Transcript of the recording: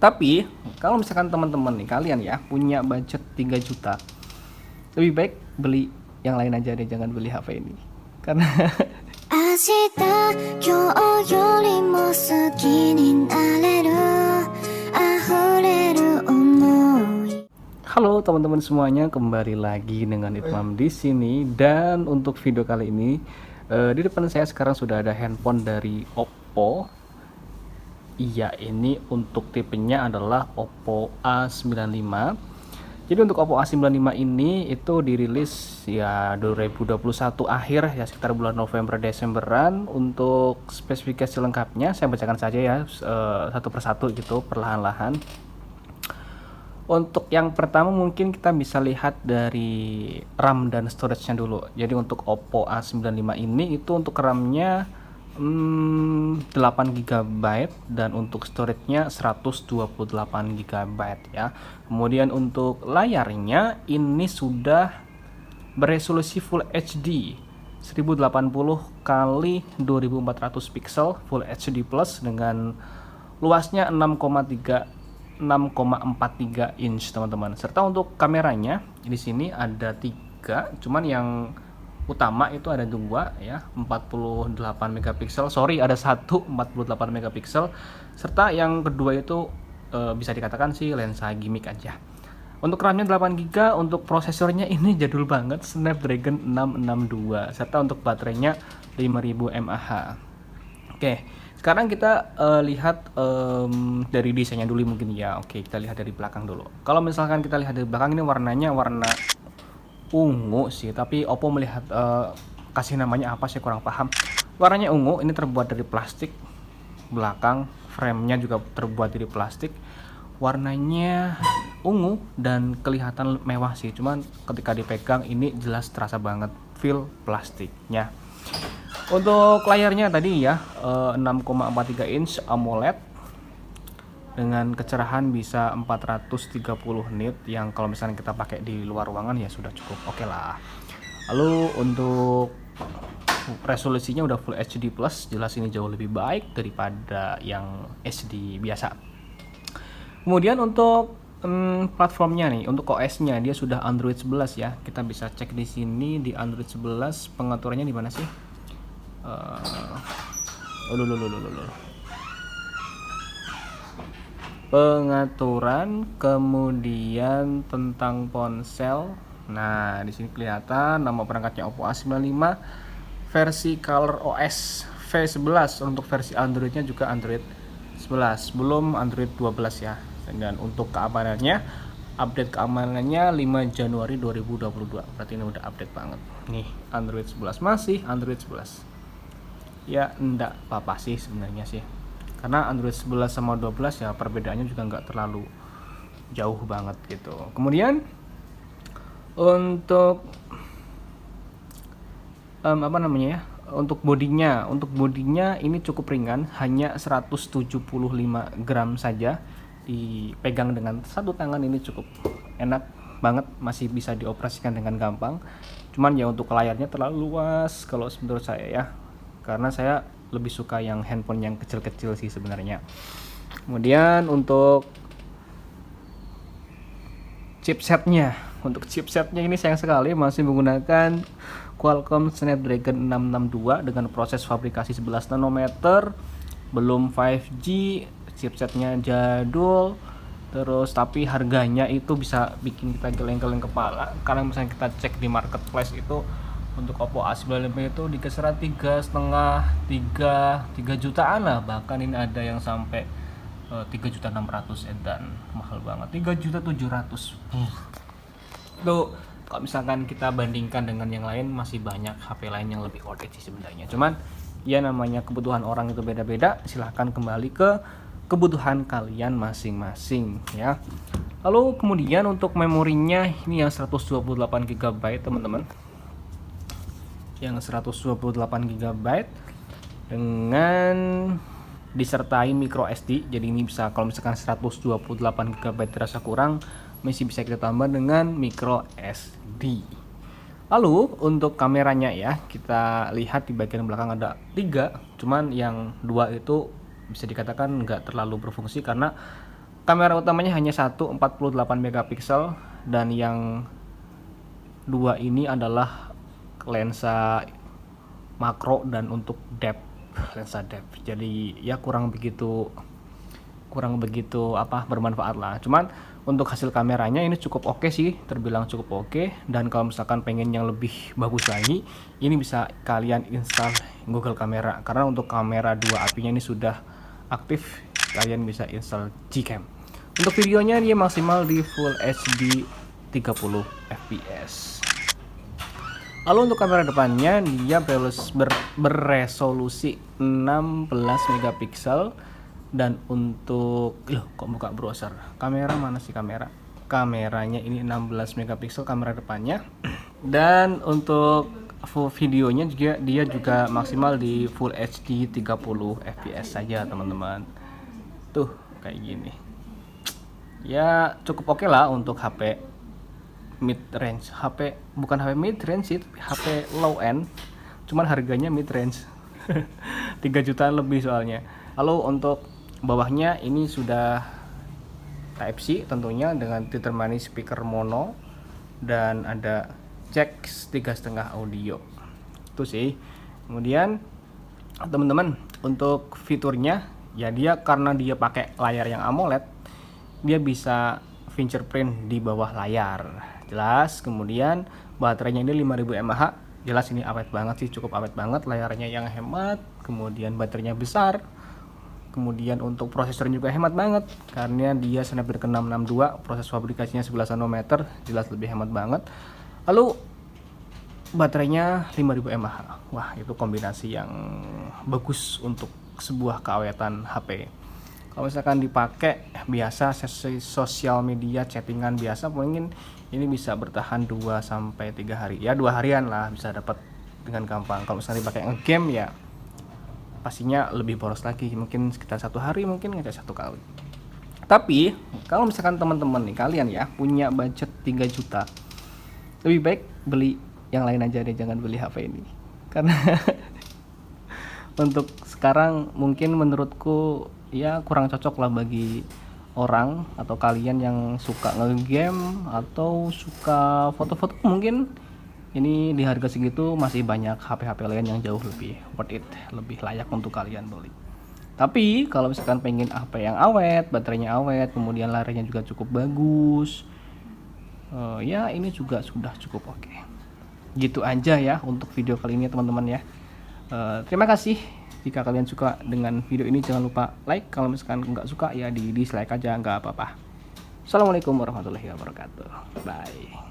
Tapi kalau misalkan teman-teman nih kalian ya punya budget 3 juta, lebih baik beli yang lain aja deh, jangan beli HP ini. Karena halo teman-teman semuanya, kembali lagi dengan Itmam di sini. Dan untuk video kali ini, di depan saya sekarang sudah ada handphone dari Oppo. Iya, ini untuk tipenya adalah Oppo A95. Jadi untuk Oppo A95 ini itu dirilis ya 2021 akhir ya, sekitar bulan November Desemberan. Untuk spesifikasi lengkapnya saya bacakan saja ya, satu persatu gitu perlahan-lahan. Untuk yang pertama mungkin kita bisa lihat dari RAM dan storage-nya dulu. Jadi untuk Oppo A95 ini itu untuk RAM-nya 8 GB dan untuk storage-nya 128 GB ya. Kemudian untuk layarnya ini sudah beresolusi Full HD 1080 kali 2400 pixel Full HD Plus dengan luasnya 6,43 inch teman-teman. Serta untuk kameranya di sini ada 3, cuman yang utama itu ada 2 ya, 48 megapiksel. Ada 1 48 megapiksel. Serta yang kedua itu bisa dikatakan sih lensa gimmick aja. Untuk RAM-nya 8 GB, untuk prosesornya ini jadul banget, Snapdragon 662. Serta untuk baterainya 5000 mAh. Oke, sekarang kita lihat dari desainnya dulu mungkin ya. Oke, kita lihat dari belakang dulu. Kalau misalkan kita lihat dari belakang, ini warnanya warna ungu sih, tapi Oppo melihat kasih namanya apa saya kurang paham. Warnanya ungu, ini terbuat dari plastik. Belakang frame-nya juga terbuat dari plastik. Warnanya ungu dan kelihatan mewah sih, cuman ketika dipegang ini jelas terasa banget feel plastiknya. Untuk layarnya tadi ya 6,43 inch AMOLED dengan kecerahan bisa 430 nit, yang kalau misalnya kita pakai di luar ruangan ya sudah cukup oke lah. Lalu untuk resolusinya udah Full HD Plus, jelas ini jauh lebih baik daripada yang HD biasa. Kemudian untuk platformnya nih, untuk OS-nya dia sudah Android 11 ya. Kita bisa cek di sini di Android 11 pengaturannya di mana sih? Pengaturan, kemudian tentang ponsel. Nah, di sini kelihatan nama perangkatnya Oppo A95, versi Color OS V11. Untuk versi Androidnya juga Android 11, belum Android 12 ya. Dan untuk keamanannya, update keamanannya 5 Januari 2022. Berarti ini udah update banget. Nih, Android 11 masih Android 11. Ya, enggak apa-apa sih sebenarnya sih. Karena Android 11 sama 12 ya perbedaannya juga nggak terlalu jauh banget gitu. Kemudian untuk untuk bodinya ini cukup ringan, hanya 175 gram saja. Dipegang dengan satu tangan ini cukup enak banget, masih bisa dioperasikan dengan gampang. Cuman ya untuk layarnya terlalu luas kalau menurut saya ya, karena saya lebih suka yang handphone yang kecil-kecil sih sebenarnya. Kemudian untuk chipsetnya ini sayang sekali masih menggunakan Qualcomm Snapdragon 662 dengan proses fabrikasi 11 nanometer, belum 5G, chipsetnya jadul. Terus tapi harganya itu bisa bikin kita geleng-geleng kepala, karena misalnya kita cek di marketplace itu untuk Oppo A95 itu di kisaran 3 jutaan lah. Bahkan ini ada yang sampai 3.600.000 dan mahal banget 3.700.000. Tuh, kalau misalkan kita bandingkan dengan yang lain, masih banyak HP lain yang lebih worth it sih sebenarnya. Cuman ya namanya kebutuhan orang itu beda-beda, silahkan kembali ke kebutuhan kalian masing-masing ya. Lalu kemudian untuk memorinya ini yang 128 GB teman-teman. Yang 128 GB dengan disertai micro SD. Jadi ini bisa, kalau misalkan 128 GB terasa kurang, masih bisa kita tambah dengan micro SD. Lalu untuk kameranya ya, kita lihat di bagian belakang ada 3, cuman yang 2 itu bisa dikatakan nggak terlalu berfungsi karena kamera utamanya hanya satu 48 megapiksel, dan yang dua ini adalah lensa makro dan untuk depth, lensa depth. Jadi ya kurang begitu bermanfaat lah. Cuman untuk hasil kameranya ini cukup oke sih, terbilang cukup oke. Dan kalau misalkan pengen yang lebih bagus lagi, ini bisa kalian install Google Kamera, karena untuk kamera dua apinya ini sudah aktif. Kalian bisa install Gcam. Untuk videonya dia maksimal di Full HD 30 fps. Lalu untuk kamera depannya dia beresolusi 16 megapiksel, dan untuk kok buka browser, kamera mana sih kameranya ini 16 megapiksel kamera depannya. Dan untuk videonya juga dia juga maksimal di Full HD 30 fps saja teman-teman. Tuh kayak gini ya, cukup oke lah untuk HP mid range. Bukan HP mid range sih, HP low end, cuman harganya mid range. 3 jutaan lebih soalnya. Lalu untuk bawahnya ini sudah Type-C tentunya, dengan ditemani speaker mono, dan ada jack 3,5 audio. Itu sih. Kemudian teman-teman, untuk fiturnya ya, dia karena dia pakai layar yang AMOLED, dia bisa fingerprint di bawah layar, jelas. Kemudian baterainya ini 5000 mAh, jelas ini awet banget sih, cukup awet banget. Layarnya yang hemat, kemudian baterainya besar, kemudian untuk prosesor juga hemat banget karena dia Snapdragon 662, proses fabrikasinya 11 nanometer, jelas lebih hemat banget. Lalu baterainya 5000 mAh. Wah, itu kombinasi yang bagus untuk sebuah keawetan HP. Kalau misalkan dipakai biasa sosial media, chattingan biasa, mungkin ini bisa bertahan 2-3 hari. Ya 2 harian lah bisa dapat dengan gampang. Kalau misalnya dipakai ngegame ya pastinya lebih boros lagi, mungkin sekitar 1 hari mungkin ngecas 1 kali. Tapi kalau misalkan teman-teman nih, kalian ya punya budget 3 juta, lebih baik beli yang lain aja deh, jangan beli HP ini. Karena untuk sekarang mungkin menurutku ya kurang cocok lah bagi orang atau kalian yang suka nge-game atau suka foto-foto. Mungkin ini di harga segitu masih banyak HP-HP lain yang jauh lebih worth it, lebih layak untuk kalian beli. Tapi kalau misalkan pengen HP yang awet, baterainya awet, kemudian layarnya juga cukup bagus, ya ini juga sudah cukup oke. Gitu aja ya untuk video kali ini teman-teman ya. Terima kasih. Jika kalian suka dengan video ini, jangan lupa like. Kalau misalkan nggak suka ya di dislike aja, nggak apa-apa. Assalamualaikum warahmatullahi wabarakatuh. Bye.